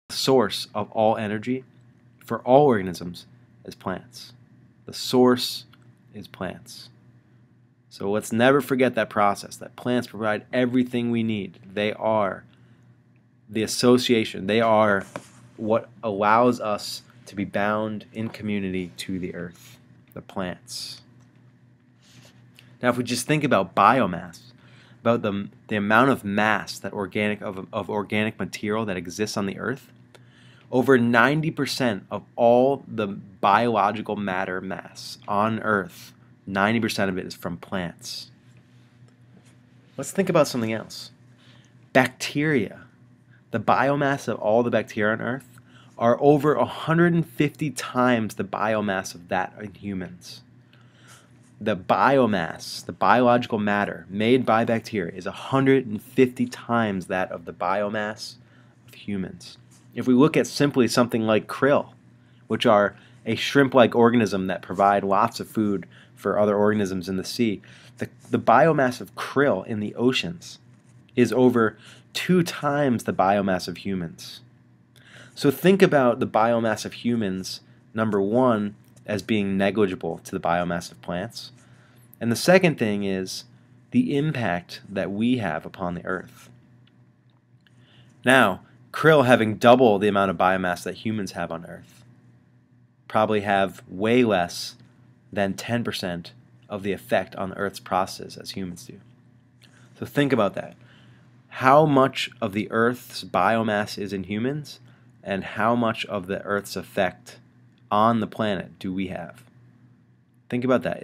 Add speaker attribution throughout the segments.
Speaker 1: source of all energy for all organisms is plants. The source is plants. So let's never forget that process, that plants provide everything we need. They are the association. They are what allows us to be bound in community to the earth, the plants. Now, if we just think about biomass, about the amount of mass that of organic material that exists on the earth, over 90% of all the biological matter mass on earth, 90% of it is from plants. Let's think about something else. Bacteria. The biomass of all the bacteria on earth are over 150 times the biomass of that in humans. The biomass, the biological matter made by bacteria, is 150 times that of the biomass of humans. If we look at simply something like krill, which are a shrimp-like organism that provide lots of food for other organisms in the sea, the biomass of krill in the oceans is over 2 times the biomass of humans. So think about the biomass of humans, number one, as being negligible to the biomass of plants. And the second thing is the impact that we have upon the earth. Now, krill, having double the amount of biomass that humans have on earth, probably have way less than 10% of the effect on the earth's process as humans do. So think about that. How much of the earth's biomass is in humans, and how much of the earth's effect on the planet do we have? Think about that.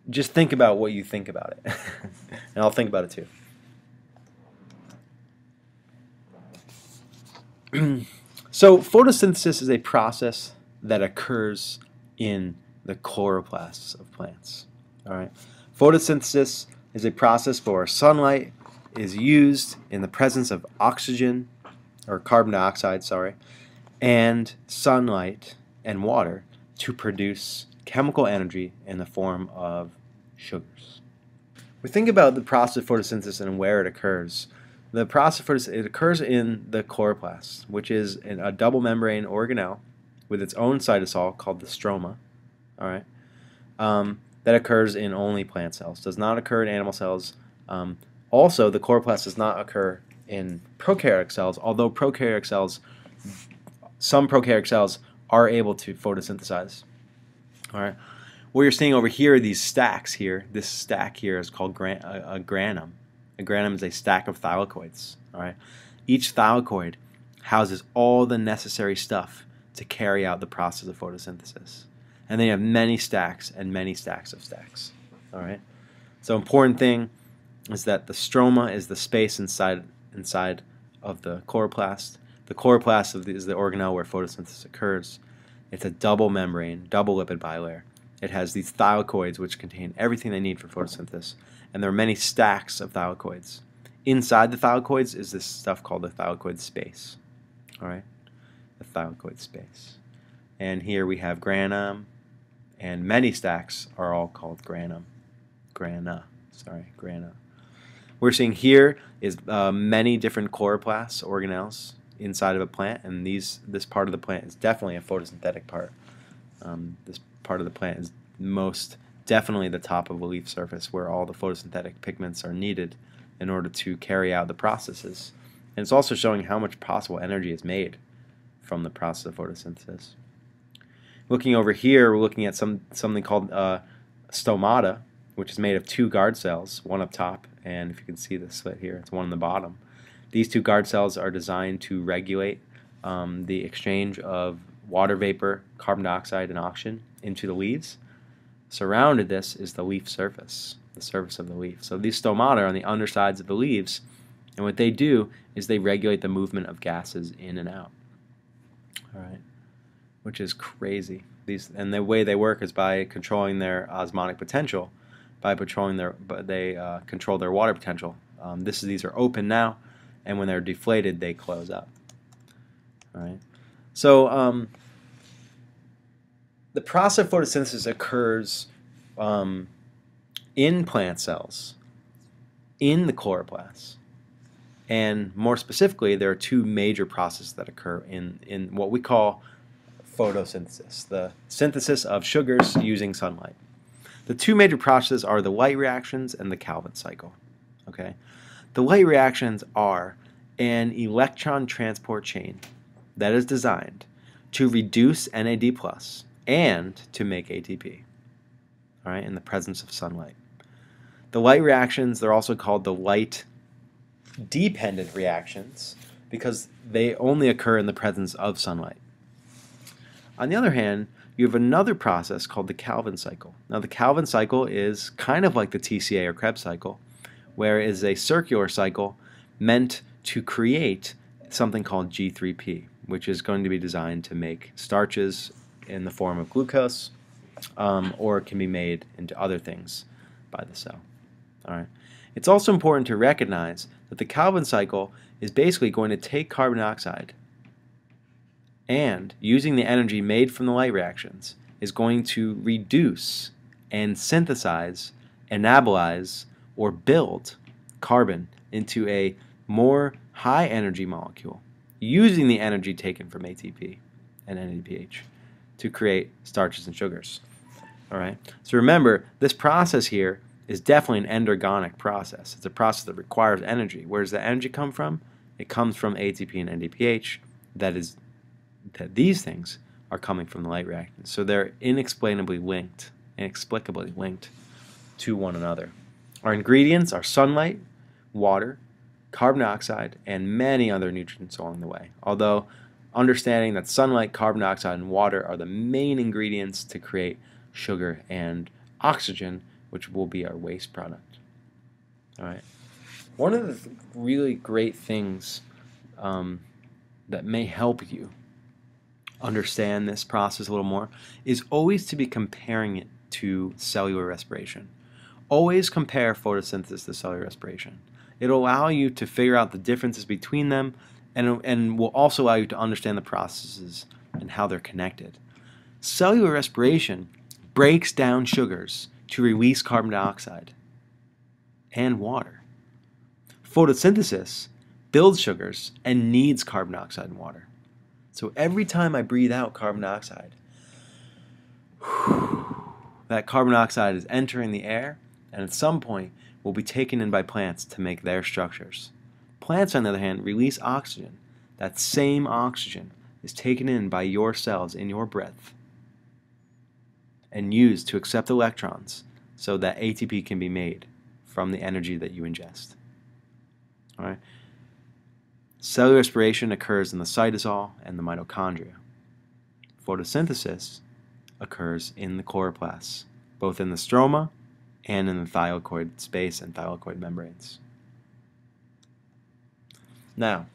Speaker 1: Just think about what you think about it. And I'll think about it too. So photosynthesis is a process that occurs in the chloroplasts of plants. All right. Photosynthesis is a process where sunlight is used in the presence of oxygen, or carbon dioxide, and sunlight and water to produce chemical energy in the form of sugars. We think about the process of photosynthesis and where it occurs. The process of photosynthesis, it occurs in the chloroplast, which is a double membrane organelle with its own cytosol called the stroma. All right, that occurs in only plant cells. Does not occur in animal cells. Also, the chloroplast does not occur in prokaryotic cells, although some prokaryotic cells are able to photosynthesize. All right, what you're seeing over here are these stacks here. This stack here is called a granum. A granum is a stack of thylakoids. All right, each thylakoid houses all the necessary stuff to carry out the process of photosynthesis, and then you have many stacks and many stacks of stacks. All right, so important thing is that the stroma is the space inside of the chloroplast. The chloroplast is the organelle where photosynthesis occurs. It's a double membrane, double lipid bilayer. It has these thylakoids which contain everything they need for photosynthesis, and there are many stacks of thylakoids. Inside the thylakoids is this stuff called the thylakoid space. All right, the thylakoid space. And here we have granum, and many stacks are all called granum. Grana. We're seeing here is many different chloroplasts, organelles, inside of a plant, and this part of the plant is definitely a photosynthetic part. This part of the plant is most definitely the top of a leaf surface where all the photosynthetic pigments are needed in order to carry out the processes. And it's also showing how much possible energy is made from the process of photosynthesis. Looking over here, we're looking at something called stomata, which is made of 2 guard cells, one up top, and if you can see the slit here, it's one on the bottom. These 2 guard cells are designed to regulate the exchange of water vapor, carbon dioxide, and oxygen into the leaves. Surrounded this is the leaf surface, the surface of the leaf. So these stomata are on the undersides of the leaves, and what they do is they regulate the movement of gases in and out. All right, which is crazy. And the way they work is by controlling their osmotic potential, by control their water potential. These are open now, and when they're deflated, they close up. All right. So the process of photosynthesis occurs in plant cells, in the chloroplasts, And more specifically, there are two major processes that occur in what we call photosynthesis, the synthesis of sugars using sunlight. The two major processes are the light reactions and the Calvin cycle. Okay? The light reactions are an electron transport chain that is designed to reduce NAD+ and to make ATP, all right, in the presence of sunlight. The light reactions, they're also called the light-dependent reactions because they only occur in the presence of sunlight. On the other hand, you have another process called the Calvin cycle. Now, the Calvin cycle is kind of like the TCA or Krebs cycle, where it is a circular cycle meant to create something called G3P, which is going to be designed to make starches in the form of glucose, or it can be made into other things by the cell. All right. It's also important to recognize that the Calvin cycle is basically going to take carbon dioxide and, using the energy made from the light reactions, is going to reduce and synthesize, anabolize, or build carbon into a more high energy molecule using the energy taken from ATP and NADPH to create starches and sugars. All right. So remember, this process here is definitely an endergonic process. It's a process that requires energy. Where does the energy come from? It comes from ATP and NADPH. That these things are coming from the light reactions. So they're inexplicably linked to one another. Our ingredients are sunlight, water, carbon dioxide, and many other nutrients along the way. Although understanding that sunlight, carbon dioxide, and water are the main ingredients to create sugar and oxygen, which will be our waste product. All right. One of the really great things that may help you understand this process a little more is always to be comparing it to cellular respiration. Always compare photosynthesis to cellular respiration. It'll allow you to figure out the differences between them, and will also allow you to understand the processes and how they're connected. Cellular respiration breaks down sugars to release carbon dioxide and water. Photosynthesis builds sugars and needs carbon dioxide and water. So every time I breathe out carbon dioxide, that carbon dioxide is entering the air and at some point will be taken in by plants to make their structures. Plants, on the other hand, release oxygen. That same oxygen is taken in by your cells in your breath and used to accept electrons so that ATP can be made from the energy that you ingest. All right. Cellular respiration occurs in the cytosol and the mitochondria. Photosynthesis occurs in the chloroplasts, both in the stroma and in the thylakoid space and thylakoid membranes. Now,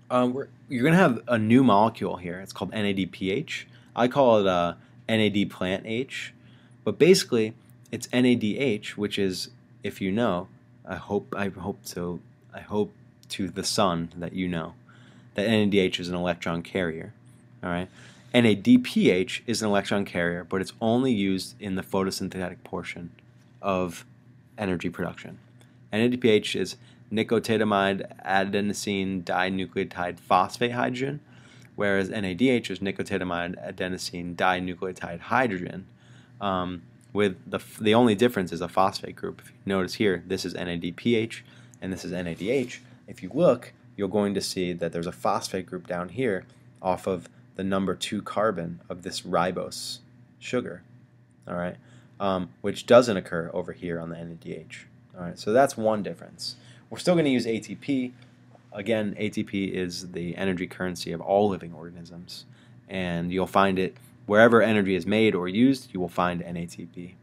Speaker 1: you're going to have a new molecule here. It's called NADPH. I call it NAD plant H, but basically it's NADH, which is, if you know, I hope to the sun that you know that NADH is an electron carrier. All right. NADPH is an electron carrier, but it's only used in the photosynthetic portion of energy production. NADPH is nicotinamide adenosine dinucleotide phosphate hydrogen, whereas NADH is nicotinamide adenosine dinucleotide hydrogen, with the only difference is a phosphate group. If you notice here, this is NADPH and this is NADH. If you look, you're going to see that there's a phosphate group down here off of the number 2 carbon of this ribose sugar, all right, which doesn't occur over here on the NADH. All right, so that's one difference. We're still going to use ATP. Again, ATP is the energy currency of all living organisms, and you'll find it wherever energy is made or used. You will find NATP.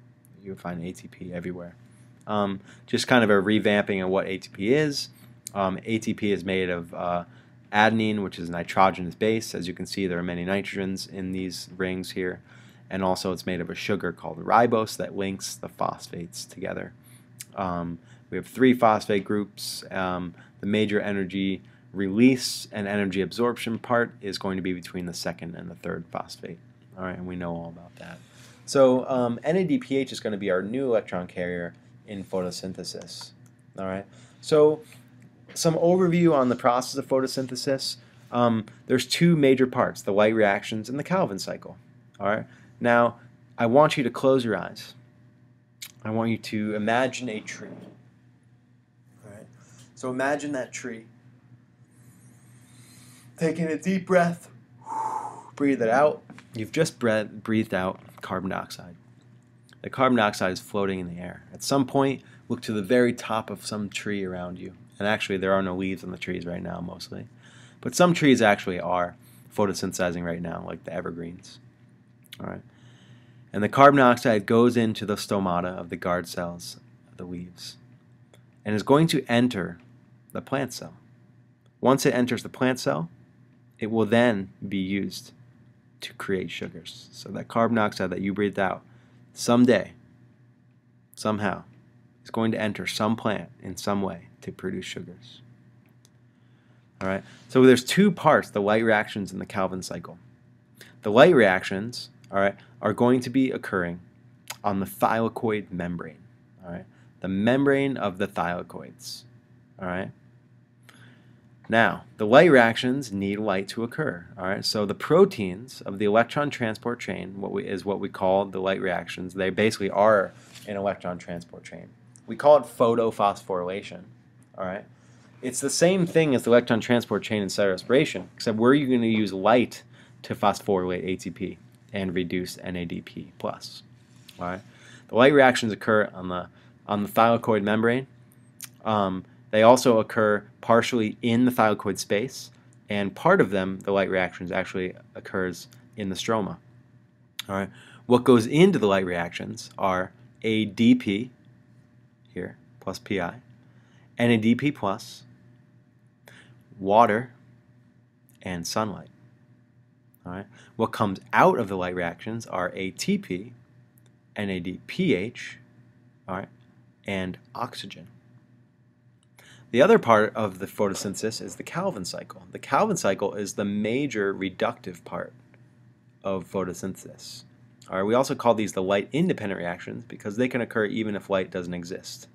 Speaker 1: You'll find ATP everywhere. Just kind of a revamping of what ATP is. ATP is made of adenine, which is a nitrogenous base. As you can see, there are many nitrogens in these rings here. And also it's made of a sugar called ribose that links the phosphates together. We have 3 phosphate groups. The major energy release and energy absorption part is going to be between the 2nd and the 3rd phosphate. All right, and we know all about that. So NADPH is going to be our new electron carrier in photosynthesis. All right. So some overview on the process of photosynthesis. There's two major parts, the light reactions and the Calvin cycle. All right. Now, I want you to close your eyes. I want you to imagine a tree. All right. So imagine that tree. Taking a deep breath. Breathe it out. You've just breathed out carbon dioxide. The carbon dioxide is floating in the air. At some point, look to the very top of some tree around you. And actually, there are no leaves on the trees right now, mostly. But some trees actually are photosynthesizing right now, like the evergreens. All right. And the carbon dioxide goes into the stomata of the guard cells of the leaves and is going to enter the plant cell. Once it enters the plant cell, it will then be used to create sugars. So that carbon dioxide that you breathed out, someday, somehow, is going to enter some plant in some way to produce sugars. All right. So there's two parts, the light reactions and the Calvin cycle. The light reactions, all right, are going to be occurring on the thylakoid membrane. All right. The membrane of the thylakoids. All right. Now, the light reactions need light to occur. All right. So the proteins of the electron transport chain, is what we call the light reactions. They basically are an electron transport chain. We call it photophosphorylation. All right. It's the same thing as the electron transport chain in cell respiration, except we're going to use light to phosphorylate ATP and reduce NADP+. All right. The light reactions occur on the thylakoid membrane. They also occur partially in the thylakoid space, and part of them, the light reactions, actually occurs in the stroma. All right. What goes into the light reactions are ADP here plus PI, NADP plus, water, and sunlight. All right. What comes out of the light reactions are ATP, NADPH, all right, and oxygen. The other part of the photosynthesis is the Calvin cycle. The Calvin cycle is the major reductive part of photosynthesis. All right. We also call these the light-independent reactions because they can occur even if light doesn't exist.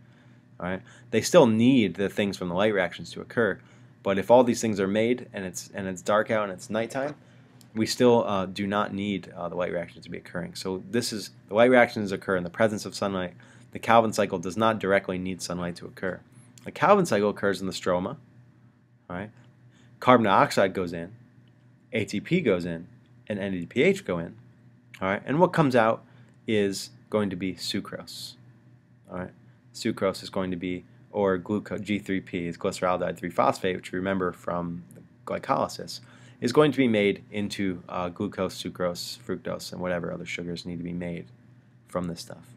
Speaker 1: All right. They still need the things from the light reactions to occur, but if all these things are made and it's dark out and it's nighttime, we still do not need the light reactions to be occurring. So the light reactions occur in the presence of sunlight. The Calvin cycle does not directly need sunlight to occur. The Calvin cycle occurs in the stroma. All right. Carbon dioxide goes in, ATP goes in, and NADPH go in. All right. And what comes out is going to be sucrose. All right. Sucrose is going to be, or glucose, G3P is glyceraldehyde 3-phosphate, which you remember from glycolysis, is going to be made into glucose, sucrose, fructose, and whatever other sugars need to be made from this stuff.